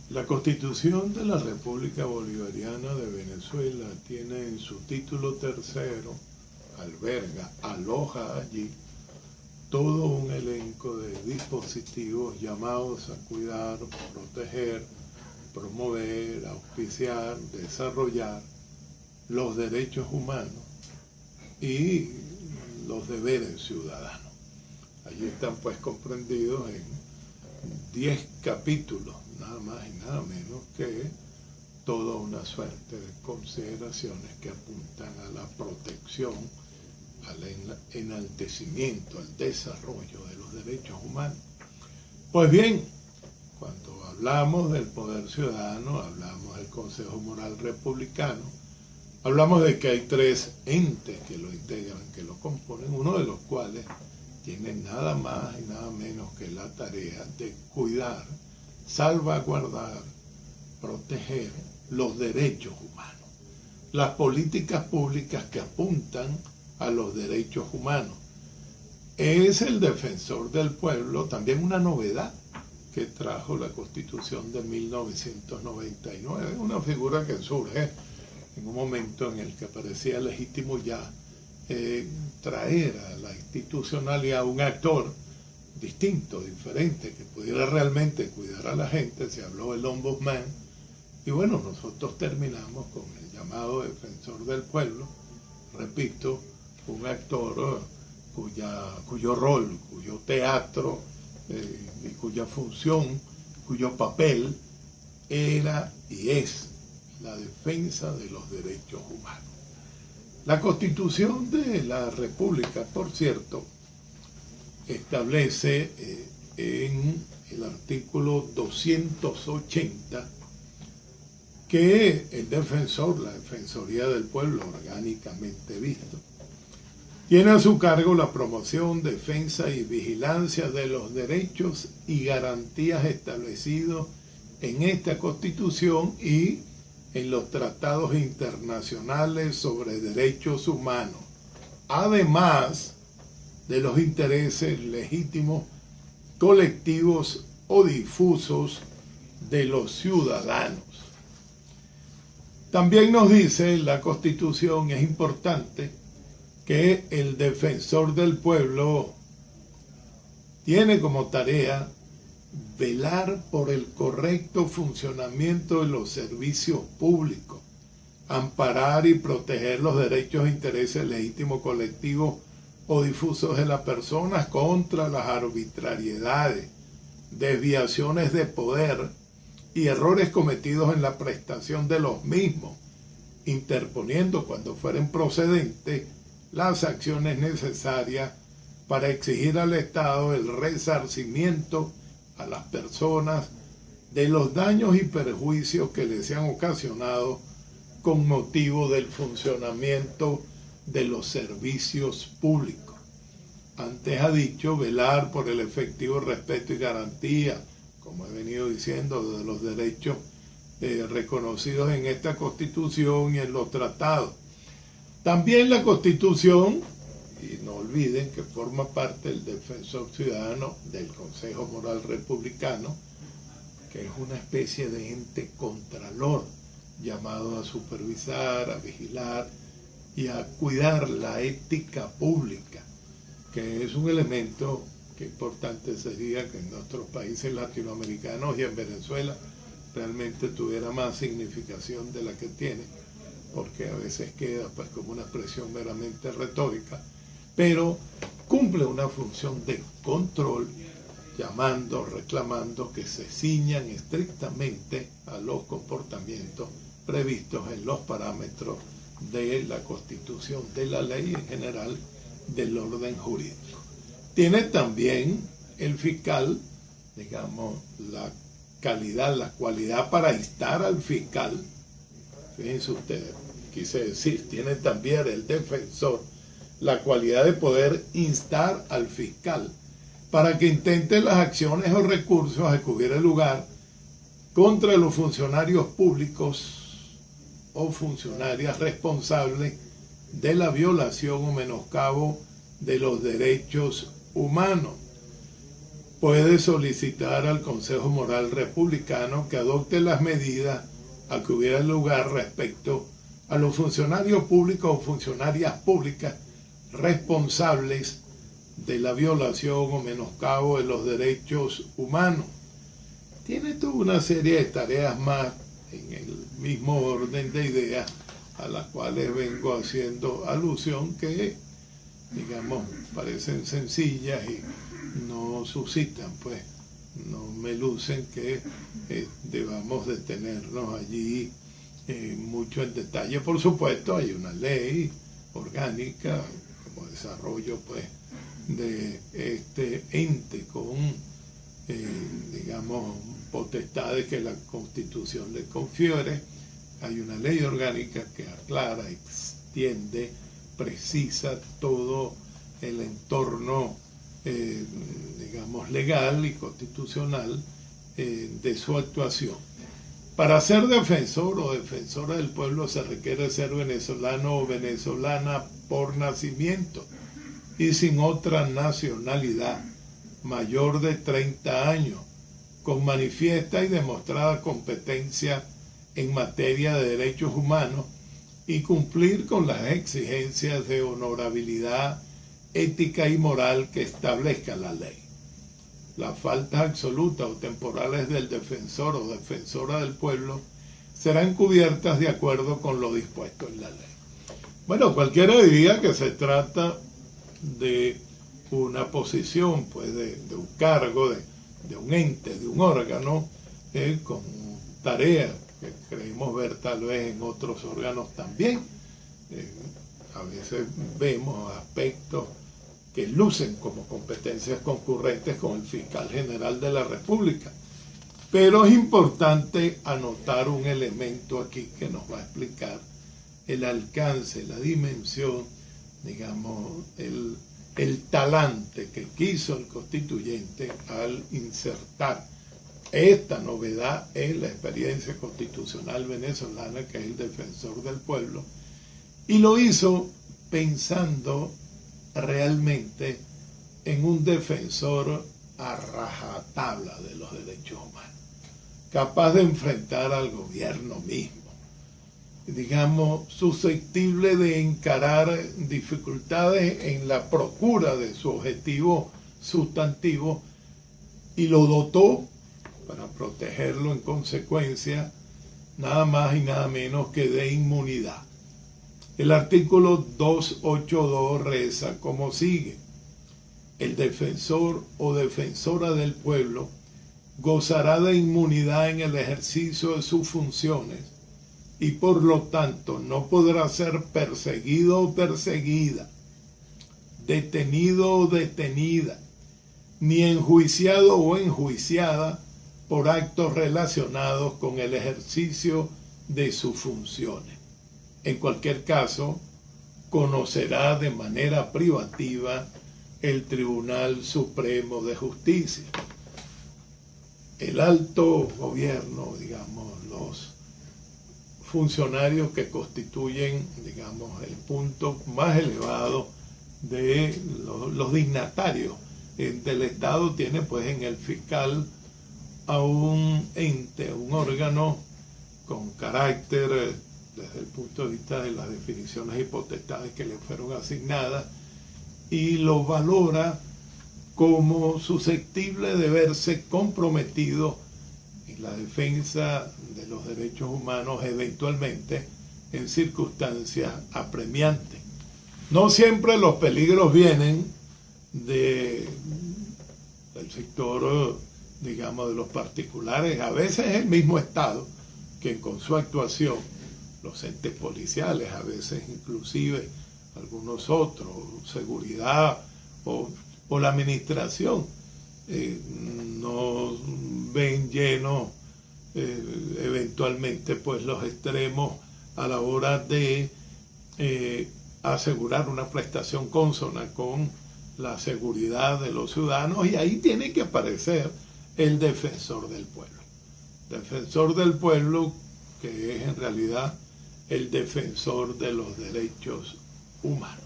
La Constitución de la República Bolivariana de Venezuela tiene en su título tercero, aloja allí todo un elenco de dispositivos llamados a cuidar, proteger, promover, auspiciar, desarrollar los derechos humanos y los deberes ciudadanos. Allí están pues comprendidos en 10 capítulos, nada más y nada menos que toda una suerte de consideraciones que apuntan a la protección, al enaltecimiento, al desarrollo de los derechos humanos. Pues bien, cuando hablamos del poder ciudadano, hablamos del Consejo Moral Republicano, hablamos de que hay 3 entes que lo integran, que lo componen, uno de los cuales tiene nada más y nada menos que la tarea de cuidar, salvaguardar, proteger los derechos humanos, las políticas públicas que apuntan a los derechos humanos. Es el defensor del pueblo, también una novedad que trajo la Constitución de 1999, una figura que surge en un momento en el que parecía legítimo ya traer a la institucionalidad un actor distinto, diferente, que pudiera realmente cuidar a la gente. Se habló del ombudsman y bueno, nosotros terminamos con el llamado defensor del pueblo, repito, un actor cuyo rol, cuyo teatro y cuya función, cuyo papel era y es la defensa de los derechos humanos. La Constitución de la República, por cierto, establece en el artículo 280 que el defensor, la Defensoría del Pueblo, orgánicamente visto, tiene a su cargo la promoción, defensa y vigilancia de los derechos y garantías establecidos en esta Constitución y en los tratados internacionales sobre derechos humanos, además de los intereses legítimos, colectivos o difusos de los ciudadanos. También nos dice la Constitución, es importante, que el defensor del pueblo tiene como tarea velar por el correcto funcionamiento de los servicios públicos, amparar y proteger los derechos e intereses legítimos colectivos o difusos de las personas contra las arbitrariedades, desviaciones de poder y errores cometidos en la prestación de los mismos, interponiendo cuando fueren procedentes las acciones necesarias para exigir al Estado el resarcimiento a las personas de los daños y perjuicios que les sean ocasionados con motivo del funcionamiento de los servicios públicos. Antes ha dicho velar por el efectivo respeto y garantía, como he venido diciendo, de los derechos reconocidos en esta Constitución y en los tratados. También la Constitución, y no olviden que forma parte del defensor ciudadano del Consejo Moral Republicano, que es una especie de ente contralor llamado a supervisar, a vigilar y a cuidar la ética pública, que es un elemento que importante sería que en nuestros países latinoamericanos y en Venezuela realmente tuviera más significación de la que tiene, porque a veces queda pues como una expresión meramente retórica, pero cumple una función de control, llamando, reclamando que se ciñan estrictamente a los comportamientos previstos en los parámetros de la Constitución, de la ley en general, del orden jurídico. Tiene también el fiscal, digamos, la cualidad para instar al fiscal. Fíjense ustedes, quise decir, tiene también el defensor la cualidad de poder instar al fiscal para que intente las acciones o recursos a que hubiera lugar contra los funcionarios públicos o funcionarias responsables de la violación o menoscabo de los derechos humanos. puede solicitar al Consejo Moral Republicano que adopte las medidas a que hubiera lugar respecto a los funcionarios públicos o funcionarias públicas responsables de la violación o menoscabo de los derechos humanos. Tiene toda una serie de tareas más en el mismo orden de ideas a las cuales vengo haciendo alusión que, digamos, parecen sencillas y no suscitan, pues, no me lucen que debamos detenernos allí mucho en detalle. Por supuesto, hay una ley orgánica como desarrollo, pues, de este ente con, digamos, potestades que la Constitución le confiere. Hay una ley orgánica que aclara, extiende, precisa todo el entorno, digamos, legal y constitucional de su actuación. Para ser defensor o defensora del pueblo se requiere ser venezolano o venezolana por nacimiento y sin otra nacionalidad, mayor de 30 años, con manifiesta y demostrada competencia en materia de derechos humanos y cumplir con las exigencias de honorabilidad, ética y moral que establezca la ley. Las faltas absolutas o temporales del defensor o defensora del pueblo serán cubiertas de acuerdo con lo dispuesto en la ley. Bueno, cualquiera diría que se trata de una posición, pues, de un cargo, de un ente, de un órgano, con tareas que creemos ver tal vez en otros órganos también. A veces vemos aspectos que lucen como competencias concurrentes con el fiscal general de la República. Pero es importante anotar un elemento aquí que nos va a explicar el alcance, la dimensión, digamos, el talante que quiso el constituyente al insertar esta novedad en la experiencia constitucional venezolana, que es el defensor del pueblo, y lo hizo pensando realmente en un defensor a rajatabla de los derechos humanos, capaz de enfrentar al gobierno mismo, digamos, susceptible de encarar dificultades en la procura de su objetivo sustantivo, y lo dotó, para protegerlo en consecuencia, nada más y nada menos que de inmunidad. El artículo 282 reza como sigue: el defensor o defensora del pueblo gozará de inmunidad en el ejercicio de sus funciones y por lo tanto no podrá ser perseguido o perseguida, detenido o detenida, ni enjuiciado o enjuiciada por actos relacionados con el ejercicio de sus funciones. En cualquier caso, conocerá de manera privativa el Tribunal Supremo de Justicia. El alto gobierno, digamos, los funcionarios que constituyen, digamos, el punto más elevado de los dignatarios del Estado, tiene pues en el fiscal a un ente, un órgano con carácter desde el punto de vista de las definiciones y potestades que le fueron asignadas, y lo valora como susceptible de verse comprometido en la defensa de los derechos humanos, eventualmente en circunstancias apremiantes. No siempre los peligros vienen del sector, digamos, de los particulares. A veces es el mismo Estado que con su actuación, los entes policiales, a veces inclusive algunos otros, seguridad o la administración, no ven llenos eventualmente pues los extremos a la hora de asegurar una prestación consona con la seguridad de los ciudadanos, y ahí tiene que aparecer el defensor del pueblo. Defensor del pueblo, que es en realidad el defensor de los derechos humanos.